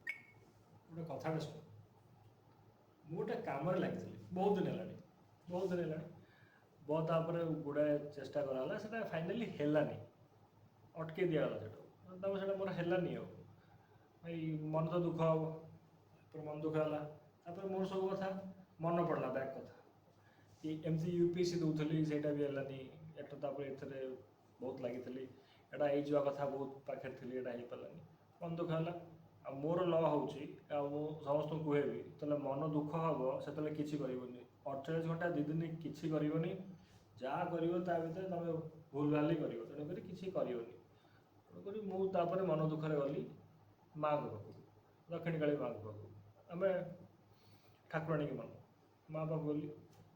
ଗୋଟେ କଥାଟେ ଶୁଣ। ମୁଁ ଗୋଟେ କାମରେ ଲାଗିଥିଲି ବହୁତ ଦିନ ହେଲାଣି ତାପରେ ଗୁଡ଼ାଏ ଚେଷ୍ଟା କରାହେଲା, ସେଇଟା ଫାଇନାଲି ହେଲାନି, ଅଟକେଇ ଦିଆଗଲା ସେଠୁ। ତାପରେ ସେଇଟା ମୋର ହେଲାନି ଆଉ ଭାଇ, ମନ ତ ଦୁଃଖ ହେବ। ତାପରେ ମନ ଦୁଃଖ ହେଲା, ତାପରେ ମୋର ସବୁ କଥା ମନେ ପଡ଼ିଲା, ବ୍ୟାକ୍ କଥା କି ଏମିତି UPSC ଦେଉଥିଲି, ସେଇଟା ବି ହେଲାନି। ଏଟା ତାପରେ ଏଥିରେ ବହୁତ ଲାଗିଥିଲି, ଏଇଟା ହେଇଯିବା କଥା, ବହୁତ ପାଖରେ ଥିଲି, ଏଇଟା ହେଇପାରିଲାନି, ମନ ଦୁଃଖ ହେଲା। ଆଉ ମୋର ଲ ହେଉଛି, ଆଉ ମୁଁ ସମସ୍ତଙ୍କୁ କୁହେ ବି, ଯେତେବେଳେ ମନ ଦୁଃଖ ହେବ ସେତେବେଳେ କିଛି କରିବନି, 48 ଘଣ୍ଟା 2 ଦିନ କିଛି କରିବନି, ଯାହା କରିବ ତା ଭିତରେ ତୁମେ ଭୁଲ ଭାଲ ହିଁ କରିବ, ତେଣୁକରି କିଛି କରିବନି। ତେଣୁକରି ମୁଁ ତାପରେ ମନ ଦୁଃଖରେ ଗଲି ମାଆଙ୍କ ପାଖକୁ, ଦକ୍ଷିଣକାଳୀ ମାଆଙ୍କ ପାଖକୁ। ଆମେ ଠାକୁରାଣୀକି ମାନୁ, ମାଆ ପାଖକୁ ଗଲି।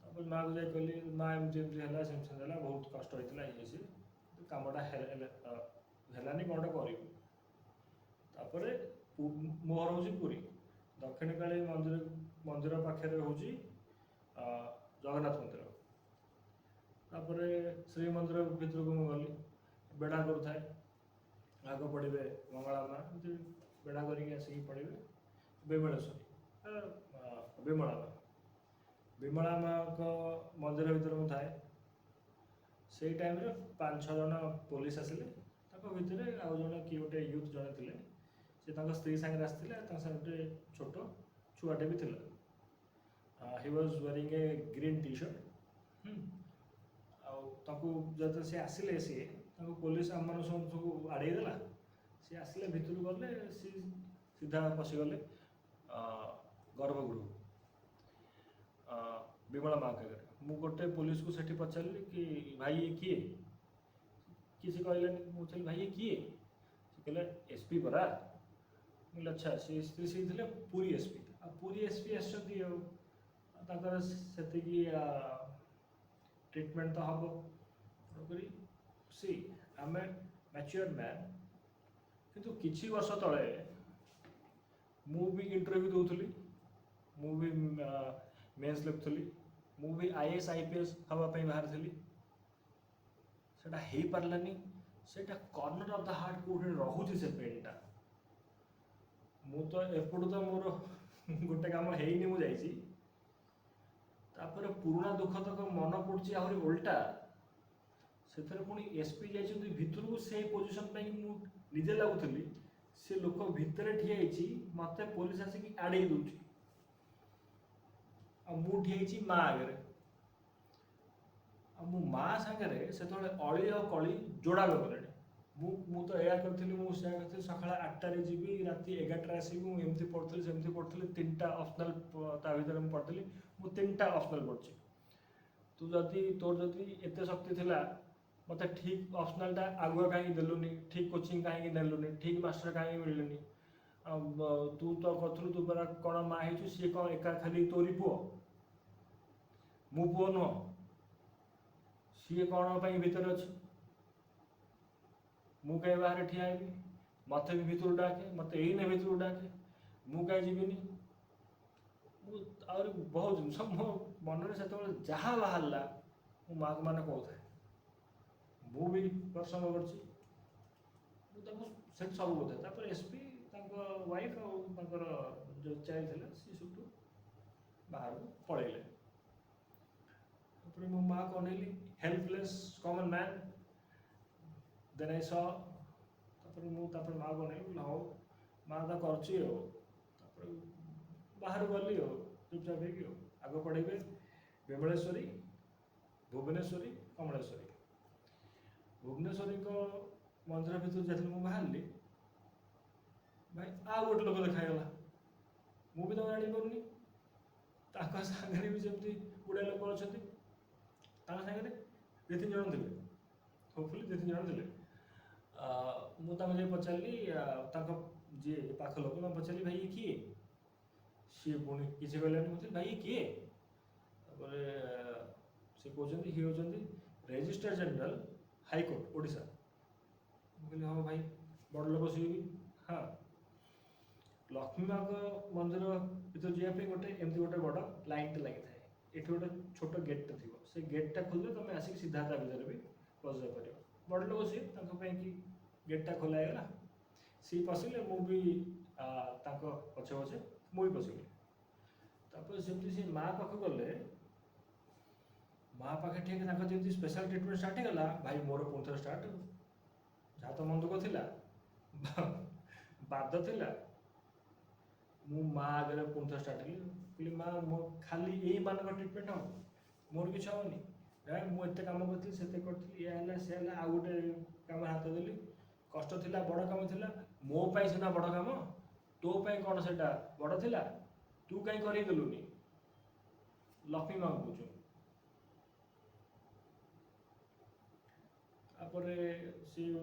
ତାପରେ ମାଆକୁ ଯାଇ କହିଲି, ମାଆ ଏମିତି ଏମିତି ହେଲା, ସେମିତି ହେଲା, ବହୁତ କଷ୍ଟ ହେଇଥିଲା, ଇଏ ସିଏ, କାମଟା ହେଲାନି, କ'ଣଟା କରିବୁ। ତାପରେ ମୋ ଘର ହେଉଛି ପୁରୀ, ଦକ୍ଷିଣକାଳୀ ମନ୍ଦିର ପାଖରେ ହେଉଛି ଜଗନ୍ନାଥ ମନ୍ଦିର। ତାପରେ ଶ୍ରୀମନ୍ଦିର ଭିତରକୁ ମୁଁ ଗଲି, ବେଢ଼ା କରୁଥାଏ, ଆଗ ପଡ଼ିବେ ମଙ୍ଗଳା ମା, ଏମିତି ବେଢ଼ା କରିକି ଆସିକି ପଡ଼ିବେ ବିମଳେଶ୍ୱରୀ, ବିମଳା ମା। ବିମଳା ମାଙ୍କ ମନ୍ଦିର ଭିତରେ ମୁଁ ଥାଏ। ସେଇ ଟାଇମ୍ରେ 5-6 ଜଣ ପୋଲିସ ଆସିଲେ, ତାଙ୍କ ଭିତରେ ଆଉ ଜଣେ କିଏ ଗୋଟେ ୟୁଥ୍ ଜଣେ ଥିଲେ, ସେ ତାଙ୍କ ସ୍ତ୍ରୀ ସାଙ୍ଗରେ ଆସିଥିଲେ, ତାଙ୍କ ସାଙ୍ଗରେ ଗୋଟେ ଛୋଟ ଛୁଆଟେ ବି ଥିଲା। He was wearing a green t shirt. ଆଉ ତାଙ୍କୁ ଯେତେବେଳେ ସେ ଆସିଲେ, ତାଙ୍କୁ ପୋଲିସ ଆମମାନଙ୍କୁ ସବୁ ଆଡ଼େଇ ଦେଲା। ସେ ଆସିଲେ, ଭିତରକୁ ଗଲେ, ସିଏ ସିଧା ପଶିଗଲେ ଗର୍ଭଗୃହକୁ, ବିମଳା ମାଙ୍କ ଆଗରେ। ମୁଁ ଗୋଟେ ପୋଲିସକୁ ସେଠି ପଚାରିଲି କି ଭାଇ ଇଏ କିଏ? କିଛି କହିଲେନି। ମୁଁ ପଚାରିଲି ଭାଇ ଇଏ କିଏ? ସେ କହିଲେ SP ପରା। ମୁଁ କହିଲି ଆଚ୍ଛା, ସେ ଥିଲେ ପୁରୀ SP। ଆଉ ପୁରୀ SP ଆସିଛନ୍ତି, ଆଉ ତାଙ୍କର ସେତିକି ଟ୍ରିଟମେଣ୍ଟ ତ ହେବ। ତେଣୁକରି ଆମେ ମ୍ୟାଚୁଅର୍ ମ୍ୟାନ୍। କିନ୍ତୁ କିଛି ବର୍ଷ ତଳେ ମୁଁ ବି ଇଣ୍ଟରଭ୍ୟୁ ଦେଉଥିଲି, ମୁଁ ବି ମେନ୍ସ ଲେଖୁଥିଲି, ମୁଁ ବି IAS IPS ହେବା ପାଇଁ ବାହାରିଥିଲି, ସେଇଟା ହେଇପାରିଲାନି। ସେଇଟା କର୍ଣ୍ଣର ଅଫ୍ ଦ ହାର୍ଟ କେଉଁଠି ରହୁଛି ସେ ପେନ୍ଟା। ମୁଁ ତ ଏପଟୁ ତ ମୋର ଗୋଟେ କାମ ହେଇନି, ମୁଁ ଯାଇଛି, ତାପରେ ପୁରୁଣା ଦୁଃଖ ତକ ମନେ ପଡ଼ୁଛି ଆହୁରି ଓଲଟା। ସେଥିରେ ପୁଣି SP ଯାଇଛନ୍ତି ଭିତରକୁ, ସେଇ ପୋଜିସନ୍ ପାଇଁ ମୁଁ ନିଜେ ଲାଗୁଥିଲି, ସେ ଲୋକ ଭିତରେ ଠିଆ ହେଇଛି, ମୋତେ ପୋଲିସ ଆସିକି ଆଡ଼େଇ ଦେଉଛି, ଆଉ ମୁଁ ଠିଆ ହେଇଛି ମା ଆଗରେ। ଆଉ ମୁଁ ମା ସାଙ୍ଗରେ ସେତେବେଳେ ଅଳି ଆଉ କଳି ଯୋଡ଼ା କଲେଣି। ମୁଁ ତ ଏଇଆ କରିଥିଲି, ମୁଁ ସେୟା କରିଥିଲି, ସକାଳ 8ଟାରେ ଯିବି, ରାତି 11ଟାରେ ଆସିବି, ମୁଁ ଏମିତି ପଢ଼ୁଥିଲି, ସେମିତି ପଢ଼ୁଥିଲି, 3ଟା ଅପସନାଲ୍ ତା ଭିତରେ ମୁଁ ପଢ଼ୁଥିଲି। ମୁଁ 3ଟା ଅପସନାଲ୍ ପଢ଼ୁଛି। ତୋର ଯଦି ଏତେ ଶକ୍ତି ଥିଲା, ମୋତେ ଠିକ୍ ଅପସନାଲ୍ଟା ଆଗୁଆ କାହିଁକି ଦେଲୁନି, ଠିକ୍ କୋଚିଂ କାହିଁକି ନେଲୁନି, ଠିକ୍ ମାଷ୍ଟର କାହିଁକି ମିଳିଲେନି। ତୁ ତ କରୁଥିଲୁ, ତୁ ପରା କ'ଣ ମା ହେଇଛୁ, ସିଏ କ'ଣ ଏକା ଖାଲି ତୋରି ପୁଅ? ମୁଁ ପୁଅ ନୁହଁ, ସିଏ କ'ଣ ପାଇଁ ଭିତରେ ଅଛି? ମୁଁ କାହିଁ ବାହାରେ ଠିଆ ହେବି? ମୋତେ ବି ଭିତରୁ ଡାକେ, ମୋତେ ଏଇନେ ଭିତରୁ ଡାକେ, ମୁଁ କାହିଁ ଯିବିନି? ମୁଁ ଆହୁରି ବହୁତ ଜିନିଷ ମୋ ମନରେ ସେତେବେଳେ ଯାହା ବାହାରିଲା, ମୁଁ ମାଆକୁ ମାନେ କହୁଥାଏ। ମୁଁ ବି ପ୍ରସଙ୍ଗ କରିଛି, ମୁଁ ତାଙ୍କୁ ସେଠି ସବୁ କଥା। ତାପରେ SP, ତାଙ୍କ ୱାଇଫ୍ ଆଉ ତାଙ୍କର ଯେଉଁ ଚାଇଲ୍ଡ ଥିଲା, ସିଏ ସବୁଠୁ ବାହାରକୁ ପଳେଇଲେ। ତାପରେ ମୋ ମାଆକୁ ଅନେଇଲି, ହେଲ୍ପଲେସ୍ କମନ୍ ମ୍ୟାନ୍। ଦେନ୍ ଆଇ ସ, ତାପରେ ମାଆକୁ ଅନେଇଲି, ହଉ ମା ତ କରୁଛି ଆଉ। ତାପରେ ବାହାରୁ ଗଲି ଆଉ, ଚୁପଚାପ ହେଇକି ଆଉ। ଆଗ ପଢ଼େଇବେ ବିମଳେଶ୍ୱରୀ, ଭୁବନେଶ୍ୱରୀ, କମଳେଶ୍ୱରୀ। ଭୁବନେଶ୍ୱରୀଙ୍କ ମନ୍ଦିର ଭିତରୁ ଯେତେବେଳେ ମୁଁ ବାହାରିଲି, ଭାଇ ଆଉ ଗୋଟେ ଲୋକ ଦେଖାଗଲା। ମୁଁ ବି ତାଙ୍କୁ ଜାଣିପାରୁନି। ତାଙ୍କ ସାଙ୍ଗରେ ବି ସେମିତି ଗୁଡ଼ାଏ ଲୋକ ଅଛନ୍ତି, ତାଙ୍କ ସାଙ୍ଗରେ 2-3 ଜଣ ଥିଲେ, ହୋପଫୁଲି 2-3 ଜଣ ଥିଲେ। ମୁଁ ତାଙ୍କୁ ଯାଇ ପଚାରିଲି, ତାଙ୍କ ଯିଏ ପାଖ ଲୋକ, ତାଙ୍କୁ ପଚାରିଲି ଭାଇ ଇଏ କିଏ? ସିଏ ପୁଣି କିଛି କହିଲେନି। ମୋତେ ଭାଇ ଇଏ କିଏ? ତାପରେ ସେ କହୁଛନ୍ତି ଇଏ ହେଉଛନ୍ତି ରେଜିଷ୍ଟ୍ରାର ଜେନେରାଲ ହାଇକୋର୍ଟ ଓଡ଼ିଶା। ମୁଁ କହିଲି ହଁ ଭାଇ, ବଡ଼ ଲୋକ ସିଏ ବି। ହଁ, ଲକ୍ଷ୍ମୀ ମାଙ୍କ ମନ୍ଦିର ଭିତରେ ଯିବା ପାଇଁ ଏମିତି ଗୋଟେ ବଡ଼ ଲାଇନ୍ଟେ ଲାଗିଥାଏ। ଏଠି ଗୋଟେ ଛୋଟ ଗେଟ୍ଟେ ଥିବ, ସେ ଗେଟ୍ଟା ଖୋଲିଲେ ତୁମେ ଆସିକି ସିଧା ତା ଭିତରେ ବି ପଶିଯାଇପାରିବ। ବଡ଼ ଲୋକ ସିଏ, ତାଙ୍କ ପାଇଁ କି ଗେଟ୍ଟା ଖୋଲା ହେଇଗଲା। ସିଏ ପଶିଲେ, ମୁଁ ବି ତାଙ୍କ ମାଆଙ୍କ ପଛେ ପଛେ ମୁଁ ବି ପଶିଗଲି। ତାପରେ ସେମିତି ସେ ମାଆ ପାଖକୁ ଗଲେ, ମାଆ ପାଖେ ଠିକ୍ ତାଙ୍କର ଯେମିତି ସ୍ପେଶାଲ ଟ୍ରିଟମେଣ୍ଟ ଷ୍ଟାର୍ଟ ହେଇଗଲା, ଭାଇ ମୋର ପୁଣି ଥରେ ଷ୍ଟାର୍ଟ। ଯାହା ତ ମନ ଦୁଃଖ ଥିଲା, ବାଦ ଥିଲା, ମୁଁ ମାଆ ଆଗରେ ପୁଣି ଥରେ ଷ୍ଟାର୍ଟ ହେଲି। କହିଲି ମାଆ ମୋ ଖାଲି ଏଇମାନଙ୍କ ଟ୍ରିଟମେଣ୍ଟ ହେବ, ମୋର କିଛି ହେବନି। ମୁଁ ଏତେ କାମ କରିଥିଲି, ସେତେ କରିଥିଲି, ଇଏ ହେଲା ସେ ହେଲା, ଆଉ ଗୋଟେ କାମ ହାତ ଦେଲି, କଷ୍ଟ ଥିଲା, ବଡ଼ କାମ ଥିଲା। ମୋ ପାଇଁ ସିନା ବଡ଼ କାମ, ତୋ ପାଇଁ କ'ଣ ସେଇଟା ବଡ଼ ଥିଲା? ତୁ କାହିଁ କରେଇ ଦେଲୁନି? ଲକ୍ଷ୍ମୀ ମାଆଙ୍କୁ କହୁଛୁ। ତାପରେ ସିଏ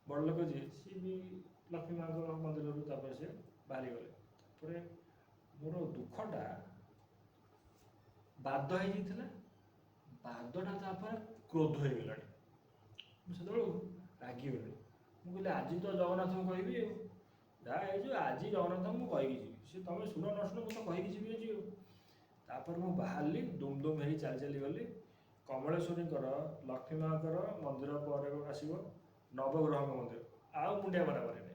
ବଡ଼ ଲୋକ ଯିଏ, ସିଏ ବି ଲକ୍ଷ୍ମୀ ମାଆଙ୍କ ମନ୍ଦିରରୁ ତାପରେ ସେ ବାହାରିଗଲେ। ତାପରେ ମୋର ଦୁଃଖଟା ବାଦ ହେଇଯାଇଥିଲା, ବାଦଟା ତାପରେ କ୍ରୋଧ ହେଇଗଲାଣି। ମୁଁ ସେତେବେଳକୁ ରାଗିଗଲି। ମୁଁ କହିଲି ଆଜି ତ ଜଗନ୍ନାଥଙ୍କୁ କହିବି, ଆଉ ଯାହା ହେଇଯିବ ଆଜି ଜଗନ୍ନାଥଙ୍କୁ ମୁଁ କହିକି ଯିବି। ସେ ତମେ ଶୁଣ ନ ଶୁଣ, ମୁଁ ତ କହିକି ଯିବି ଆଜି। ତାପରେ ମୁଁ ବାହାରିଲି, ଦୁମ୍ ଦୁମ୍ ହେଇ ଚାଲି ଚାଲି ଗଲି। କମଳେଶ୍ୱରୀଙ୍କର, ଲକ୍ଷ୍ମୀ ମାଆଙ୍କର ମନ୍ଦିର ପରେ ଆସିବ ନବଗ୍ରହଙ୍କ ମନ୍ଦିର, ଆଉ ମୁଣ୍ଡିଆ ମରାମରି ନାହିଁ।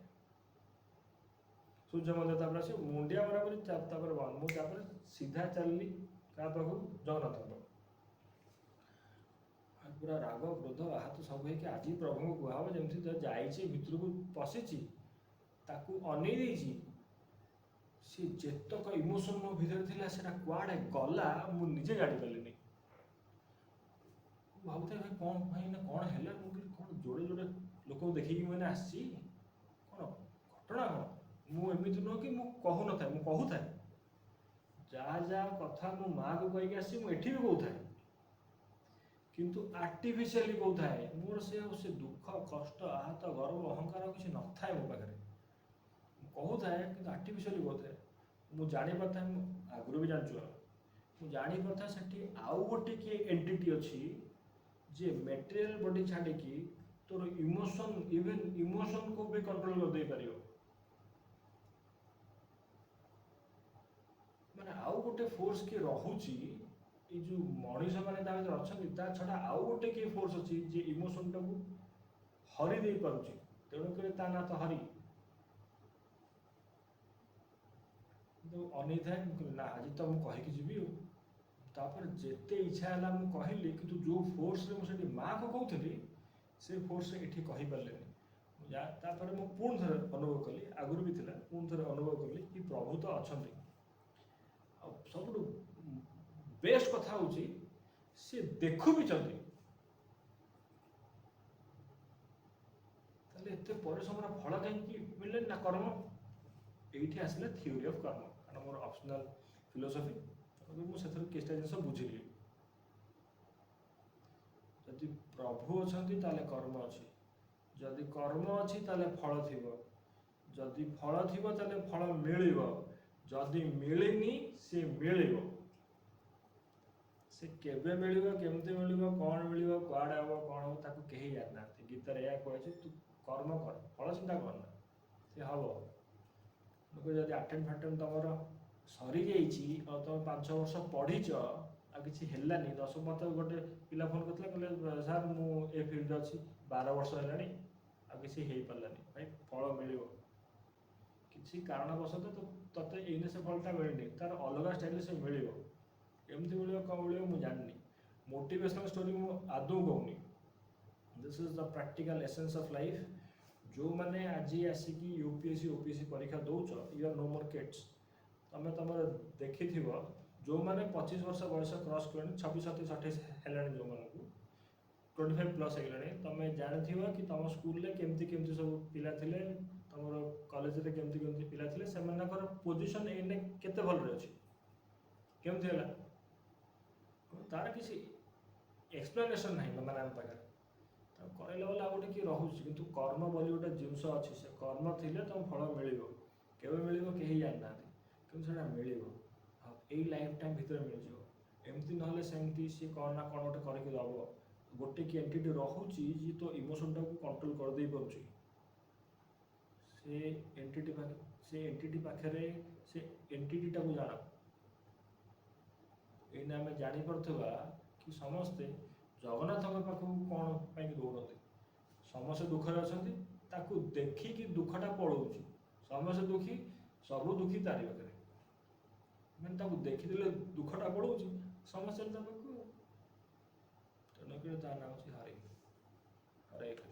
ସୂର୍ଯ୍ୟ ମନ୍ଦିର ତାପରେ ଆସିବ, ମୁଣ୍ଡିଆ ମରାମରି ତାପରେ ବନ୍ଦ। ମୁଁ ତାପରେ ସିଧା ଚାଲିଲି କାହା ପାଖକୁ? ଜଗନ୍ନାଥଙ୍କ ପାଖକୁ। ପୁରା ରାଗ କ୍ରୋଧ ଆହତ ସବୁ ହେଇକି ଆଜି ପ୍ରଭୁଙ୍କୁ କୁହାହବ ଯେମିତି ଯାଇଛି ଭିତରକୁ ପଶିଛି, ତାକୁ ଅନେଇ ଦେଇଛି, ସେ ଯେତକ ଇମୋସନ୍ ମୋ ଭିତରେ ଥିଲା ସେଟା କୁଆଡ଼େ ଗଲା ମୁଁ ନିଜେ ଜାଣିପାରିଲିନି। ମୁଁ ଭାବୁଥାଏ ଭାଇ କ'ଣ ପାଇଁ ନା କ'ଣ ହେଲା, ମୁଁ କହିଲି କ'ଣ ଯୋଡ଼େ ଯୋଡ଼େ ଲୋକଙ୍କୁ ଦେଖିକି ମୁଁ ଏଇନା ଆସିଛି, କ'ଣ ଘଟଣା କ'ଣ? ମୁଁ ଏମିତି ନୁହଁ କି ମୁଁ କହୁନଥାଏ, ମୁଁ କହୁଥାଏ। ଯାହା ଯାହା କଥା ମୋ ମାଆକୁ କହିକି ଆସିଛି ମୁଁ ଏଠି ବି କହୁଥାଏ, କିନ୍ତୁ ଆର୍ଟିଫିସିଆଲି କହୁଥାଏ। ମୋର ସେ ଦୁଃଖ, କଷ୍ଟ, ଆହତ, ଗର୍ବ, ଅହଙ୍କାର କିଛି ନଥାଏ ମୋ ପାଖରେ। ମୁଁ କହୁଥାଏ କିନ୍ତୁ ଆର୍ଟିଫିସିଆଲି କହୁଥାଏ। ମୁଁ ଜାଣିପାରିଥାଏ, ମୁଁ ଆଗରୁ ବି ଜାଣିଛୁ, ମୁଁ ଜାଣିପାରିଥାଏ ସେଠି ଆଉ ଗୋଟେ କିଏ ଏଣ୍ଟିଟି ଅଛି ଯେ ମେଟେରିଆଲ ବଡି ଛାଡ଼ିକି ତୋର ଇମୋସନ୍, ଇଭେନ୍ ଇମୋସନ୍କୁ ବି କଣ୍ଟ୍ରୋଲ କରିଦେଇପାରିବ। ମାନେ ଆଉ ଗୋଟେ ଫୋର୍ସ କିଏ ରହୁଛି, ଏଇ ଯେଉଁ ମଣିଷ ମାନେ ତା ଭିତରେ ଅଛନ୍ତି, ତା ଛଡ଼ା ଆଉ ଗୋଟେ କିଏ ଫୋର୍ସ ଅଛି ଯେ ଇମୋସନ୍ଟାକୁ ହରି ଦେଇପାରୁଛି। ତେଣୁକରି ତା ନାଁ ତ ହରି। କିନ୍ତୁ ଅନେଇଥାଏ, ମୁଁ କହିଲି ନା ଆଜି ତ ମୁଁ କହିକି ଯିବି। ଆଉ ତାପରେ ଯେତେ ଇଚ୍ଛା ହେଲା ମୁଁ କହିଲି, କିନ୍ତୁ ଯେଉଁ ଫୋର୍ସରେ ମୁଁ ସେଠି ମାଆକୁ କହୁଥିଲି ସେ ଫୋର୍ସରେ ଏଠି କହିପାରିଲିନି। ତାପରେ ମୁଁ ପୁଣି ଥରେ ଅନୁଭବ କଲି, ଆଗରୁ ବି ଥିଲା, ପୁଣି ଥରେ ଅନୁଭବ କଲି କି ପ୍ରଭୁ ତ ଅଛନ୍ତି। ଆଉ ସବୁଠୁ ବେଷ୍ଟ କଥା ହେଉଛି ସେ ଦେଖୁ ବି ଛନ୍ତି। ତାହେଲେ ଏତେ ପରିଶ୍ରମର ଫଳ କାହିଁକି ମିଳିଲେନି? ନା କର୍ମ। ଏଇଠି ଆସିଲା ଥିଓରି ଅଫ୍ କର୍ମ, କାରଣ ମୋର ଅପସନାଲ ଫିଲୋସଫି, ମୁଁ ସେଥିରୁ କିଛିଟା ଜିନିଷ ବୁଝିଲି। ଯଦି ପ୍ରଭୁ ଅଛନ୍ତି ତାହେଲେ କର୍ମ ଅଛି, ଯଦି କର୍ମ ଅଛି ତାହେଲେ ଫଳ ଥିବ, ଯଦି ଫଳ ଥିବ ତାହେଲେ ଫଳ ମିଳିବ, ଯଦି ମିଳିନି ସେ ମିଳିବ। ସେ କେବେ ମିଳିବ, କେମିତି ମିଳିବ, କ'ଣ ମିଳିବ, କୁଆଡ଼େ ହେବ, କ'ଣ ହେବ ତାକୁ କେହି ଜାଣିନାହାନ୍ତି। ଗୀତାରେ ଏହା କୁହାଯାଇଛି, ତୁ କର୍ମ କର, ଫଳ ଚିନ୍ତା କରନା, ସେ ହେବ। ଲୋକ ଯଦି ଆଟେମ୍ପ ଫାଟେମ୍ପ ତୁମର ସରିଯାଇଛି ଆଉ ତୁମେ 5 ବର୍ଷ ପଢ଼ିଛ ଆଉ କିଛି ହେଲାନି, 10 ମତେ ଗୋଟେ ପିଲା ଫୋନ୍ କରିଥିଲା, କହିଲେ ସାର୍ ମୁଁ ଏ ଫିଲ୍ଡରେ ଅଛି 12 ବର୍ଷ ହେଲାଣି ଆଉ କିଛି ହେଇପାରିଲାନି। ଭାଇ ଫଳ ମିଳିବ, କିଛି କାରଣବଶତଃ ତତେ ଏଇନେ ସେ ଫଳଟା ମିଳିନି, ତାର ଅଲଗା ଷ୍ଟାଇଲରେ ସେ ମିଳିବ। କେମିତି ମିଳିବ, କ'ଣ ମିଳିବ ମୁଁ ଜାଣିନି। ମୋଟିଭେସନାଲ ଷ୍ଟୋରି ମୁଁ ଆଦୌ କହୁନି। This is the practical essence of life. ଯେଉଁମାନେ ଆଜି ଆସିକି ୟୁପିଏସସି ଓପିଏସସି ପରୀକ୍ଷା ଦେଉଛ, you are no more kids. ତୁମେ ତୁମର ଦେଖିଥିବ ଯେଉଁମାନେ 25 ବର୍ଷ ବୟସ କ୍ରସ୍ କଲେଣି, 26, 27, 28 ହେଲାଣି, ଯେଉଁମାନଙ୍କୁ 25+ ହେଇଗଲାଣି, ତୁମେ ଜାଣିଥିବ କି ତୁମ ସ୍କୁଲରେ କେମିତି କେମିତି ସବୁ ପିଲା ଥିଲେ, ତୁମର କଲେଜରେ କେମିତି କେମିତି ପିଲା ଥିଲେ, ସେମାନଙ୍କର ପୋଜିସନ୍ ଏଇନେ କେତେ ଭଲରେ ଅଛି, କେମିତି ହେଲା, ତାର କିଛି ଏକ୍ସପ୍ଲାନେସନ୍ ନାହିଁ ମାନଙ୍କ ପାଖରେ। ତାକୁ କରାଇଲା ବେଲେ ଆଉ ଗୋଟେ କିଏ ରହୁଛି, କିନ୍ତୁ କର୍ମ ବୋଲି ଗୋଟେ ଜିନିଷ ଅଛି। ସେ କର୍ମ ଥିଲେ ତୁମ ଫଳ ମିଳିବ। କେବେ ମିଳିବ କେହି ଜାଣିନାହାନ୍ତି, କିନ୍ତୁ ସେଇଟା ମିଳିବ। ଆଉ ଏଇ ଲାଇଫ୍ ଟାଇମ୍ ଭିତରେ ମିଳିଯିବ। ଏମିତି ନହେଲେ ସେମିତି ସିଏ କ'ଣ ନା କ'ଣ ଗୋଟେ କରିକି ଦେବ। ଗୋଟେ କି ଏଣ୍ଟିଟି ରହୁଛି ଯିଏ ତ ଇମୋସନ୍ଟାକୁ କଣ୍ଟ୍ରୋଲ କରିଦେଇ ପାରୁଛି। ସେ ଏଣ୍ଟିଟି ପାଖରେ ସେ ଏଣ୍ଟିଟିଟାକୁ ଜାଣ। ଏଇନା ଆମେ ଜାଣିପାରୁଥିବା କି ସମସ୍ତେ ଜଗନ୍ନାଥଙ୍କ ପାଖକୁ କ'ଣ ପାଇଁ ଦୌଡ଼ନ୍ତି। ସମସ୍ତେ ଦୁଃଖରେ ଅଛନ୍ତି, ତାକୁ ଦେଖିକି ଦୁଃଖଟା ପଳଉଛି, ସମସ୍ତେ ଦୁଃଖୀ, ସବୁ ଦୁଃଖୀ ତାରି ପାଖରେ, ମାନେ ତାକୁ ଦେଖିଦେଲେ ଦୁଃଖଟା ପଳଉଛି ସମସ୍ତେ ତା ପାଖକୁ। ତେଣୁକରି ତା ନାଁ ହେଉଛି ହରି। ହରେ କୃଷ୍ଣ।